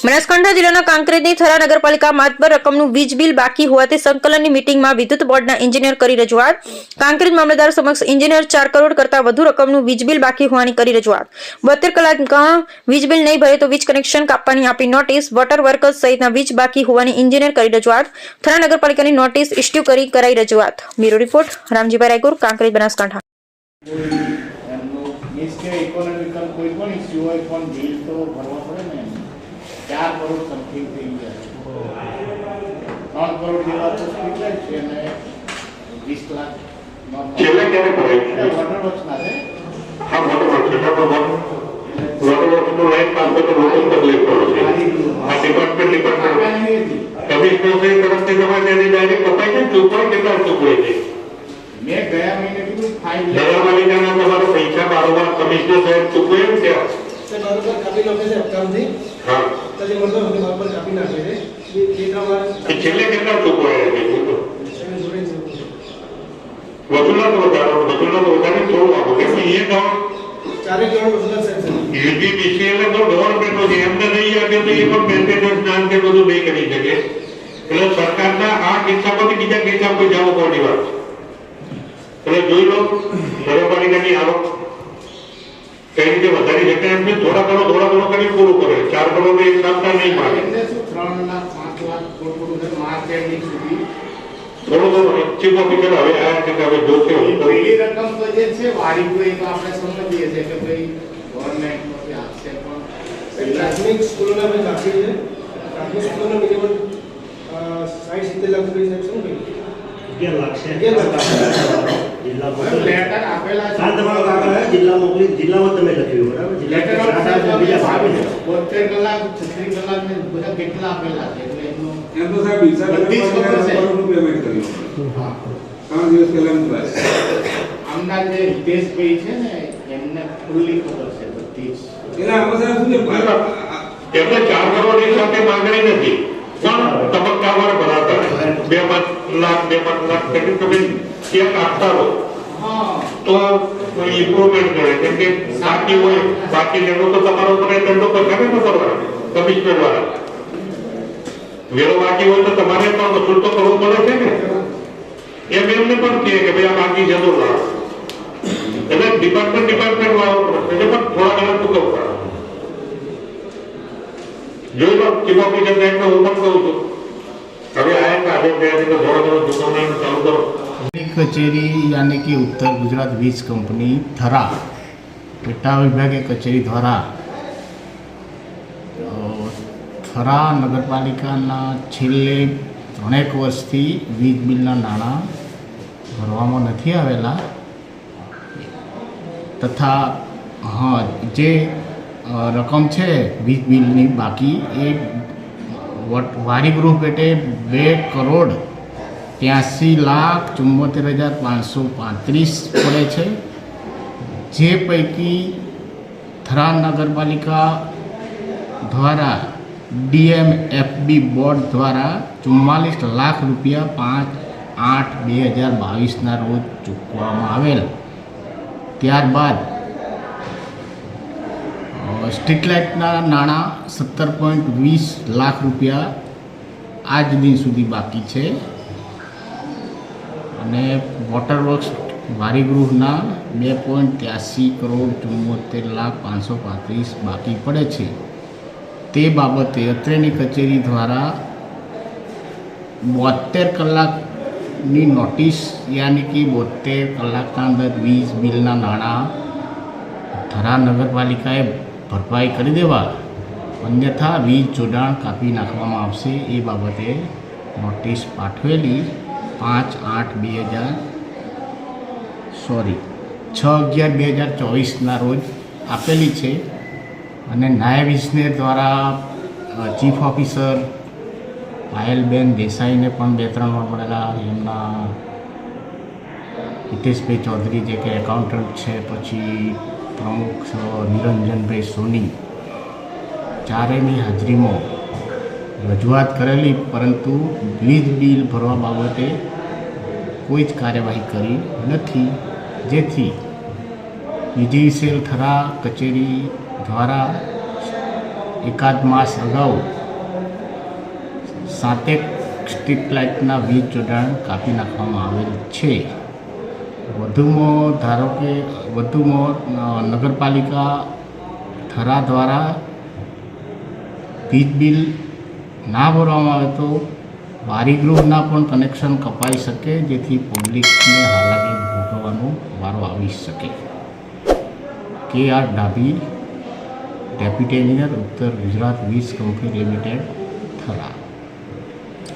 બનાસકાંઠા જિલ્લાના કાંકરેજની થરા નગરપાલિકા માતબર રકમનું વીજ બિલ બાકી હોવાથી સંકલનની મીટિંગમાં વિદ્યુત બોર્ડના એન્જિનિયર કરી રજૂઆત. કાંકરેજ મામલતદાર સમક્ષ એન્જિનિયર 4 કરોડ કરતા વધુ રકમનું વીજ બિલ બાકી હોવાની કરી રજૂઆત. 72 કલાકમાં વીજ બિલ નહીં ભરે તો વીજ કનેક્શન કાપવાની આપી નોટિસ. વોટર વર્કર્સ સહિતના વીજ બાકી હોવાની એન્જિનિયર કરી રજૂઆત. થરા નગરપાલિકાની નોટિસ ઇસ્યુ કરી કરાઈ રજૂઆત. Bureau report Ramjibhai Raigur, Kankrej, Banaskantha. Economical કોઈ પણ ઇસ્યુ હોય પણ બિલ તો ભરવા પડે ને. 4 કરોડ સમથિંગ થઈ ગયા, 3 કરોડ જેવા તો સ્ટ્રીટ લાઇટ છે અને 20 લાખ છેલ્લે ક્યારે ભરાય છે? વોટર વર્ક્સના છે. હા, વોટર વર્ક્સ છે. વોટર વર્ક્સનું લાઈન કામ તો રોકડ તકલીફ પડે છે. આ ડિપાર્ટમેન્ટ કમિશનર તરફથી તમારે એની ડાયરેક્ટ કપાઈ છે. ચૂકવાય કેટલા ચૂકવાય છે? મેં ગયા મહિને કીધું ફાઇલ નગરપાલિકાના તમારા પૈસા બારોબાર કમિશનર સાહેબ ચૂકવે છે. બરોબર કાપી નાખે છે હપ્તામાંથી. હા, તો જે મળતો હોય બરોબર કાપી નાખે છે. છેલ્લે કેટલા ચૂકવાય છે? વસૂલાત વધારે થોડું આપો કેમ કે એ ગામ 4 કરોડ વસૂલાત છે. યુજીબીસીએલ તો ગવર્મેન્ટ નો છે, એમને નહીં આપે તો એ પણ મેન્ટેનન્સ નામ કે બધું નહીં કરી શકે. એટલે સરકારના આ કિસ્સામાંથી બીજા કિસ્સામાં જવું પડે વાત. એટલે જોઈ લો નગરપાલિકાની આવક કઈ રીતે વધારી શકે. એમને થોડા ઘણો કરી પૂરું કરે. 4 કરોડ એક સપ્તાહ નહીં માગે. એટલે શું 3 લાખ 5 લાખ થોડું છે માર્ચ એન્ડિંગ સુધી થોડું ચીફ ઓફિસર હવે આ છે કે હવે જોશે પેલી રકમ તો જે છે વારી કોઈ તો આપણે સમજીએ છીએ કે ભાઈ ગવર્મેન્ટ માંથી આપશે પણ પ્રાથમિક સ્કૂલોના આપણે બાકી છે. પ્રાથમિક સ્કૂલોના મિનિમમ 60-70 લાખ કરી શકશો ને ભાઈ? 11 લાખ છે. 11 લાખ લેટર આપેલા છે. તમારો કાકા જિલ્લા મોકલી, જિલ્લામાં તમે લખ્યું બરાબર? લેટર જિલ્લા બીજા સાહેબ 72 કલાક 36 કલાક ને બધા કેટલા આપેલા છે એટલે એનું એમ તો સાહેબ હિસાબ કરોડનું પેમેન્ટ કર્યું. હા 3 દિવસ પહેલાની વાત. આમના જે હિતેશભાઈ છે ને એમને ફૂલ્લી ખબર છે બધી જ. એટલે આમાં સાહેબ શું છે એમને 4 કરોડ ની સાથે માંગણી નથી પણ તબક્કાવાર ભરાતા 2-5 લાખ કરી તમે ચેક આપતા રહો હા તો ઇમ્પ્રુવમેન્ટ કરે. કેમ કે બાકી લેવો તો તમારો તમે દંડો પગારે ન કરવાનો કમિશનર વાળા. વેરો બાકી હોય તો તમારે પણ વસૂલ તો કરવો પડે છે ને. એમ એમને પણ કહે કે ભાઈ આ બાકી છે તો લાવ. એટલે ડિપાર્ટમેન્ટ વાળો એટલે પણ થોડા ઘણા ચૂકવતા જોઈ લો. ચીફ ઓફિસર સાહેબને હું પણ કહું છું હવે આયા કાઢે ત્યાંથી તો થોડા ઘણો ચૂકવવાનું ચાલુ કરો. કચેરી यानी कि उत्तर गुजरात वीज कंपनी थरा पेटा विभागे कचेरी द्वारा થરા નગરપાલિકાના છેલ્લે 3 વર્ષથી વીજ બિલના નાણાં ભરવામાં નથી આવેલા તથા જે રકમ છે વીજ બિલની બાકી એ વારીગૃહ પેટે 2 કરોડ 83,74,535 પડે છે. જે પૈકી થરા નગરપાલિકા દ્વારા DMFB બોર્ડ દ્વારા 44 લાખ રૂપિયા 5/8/2022ના રોજ ચૂકવવામાં આવેલ. ત્યારબાદ સ્ટ્રીટ લાઇટના નાણાં 17.20 લાખ રૂપિયા આજ દિન સુધી બાકી છે અને વોટર વર્ક્સ વારીગૃહના 2.83 કરોડ 74,535 બાકી પડે છે. તે બાબતે અત્રેની કચેરી દ્વારા 72 કલાકની નોટિસ યાની કે 72 કલાકના અંદર વીજ બિલના નાણાં થરા નગરપાલિકાએ ભરપાઈ કરી દેવા, અન્યથા વીજ જોડાણ કાપી નાખવામાં આવશે એ બાબતે નોટિસ પાઠવેલી 6/11/2024ના રોજ આપેલી છે અને નાયબ ઇજનેર દ્વારા ચીફ ઓફિસર પાયલબેન દેસાઈને પણ 2-3 વાર મળેલા. એમના હિતેશભાઈ ચૌધરી જે કે એકાઉન્ટન્ટ છે, પછી પ્રમુખ નિરંજનભાઈ સોની, ચારેયની હાજરીમાં રજૂઆત કરેલી, પરંતુ વીજ બિલ ભરવા બાબતે કોઈ જ કાર્યવાહી કરી નથી. જેથી યુજીસીએલ થરા કચેરી દ્વારા એકાદ માસ અગાઉ 7 સ્ટ્રીટ લાઇટના વીજ જોડાણ કાપી નાખવામાં આવેલ છે. વધુમાં નગરપાલિકા થરા દ્વારા વીજ બિલ ના ભરવામાં આવે તો વારીગૃહના પણ કનેક્શન કપાઈ શકે, જેથી પબ્લિકને હાલાકી ભોગવવાનો વારો આવી શકે. કે.આર. ડાભી, ડેપ્યુટી એન્જિનિયર, ઉત્તર ગુજરાત વીજ કંપની લિમિટેડ, થરા.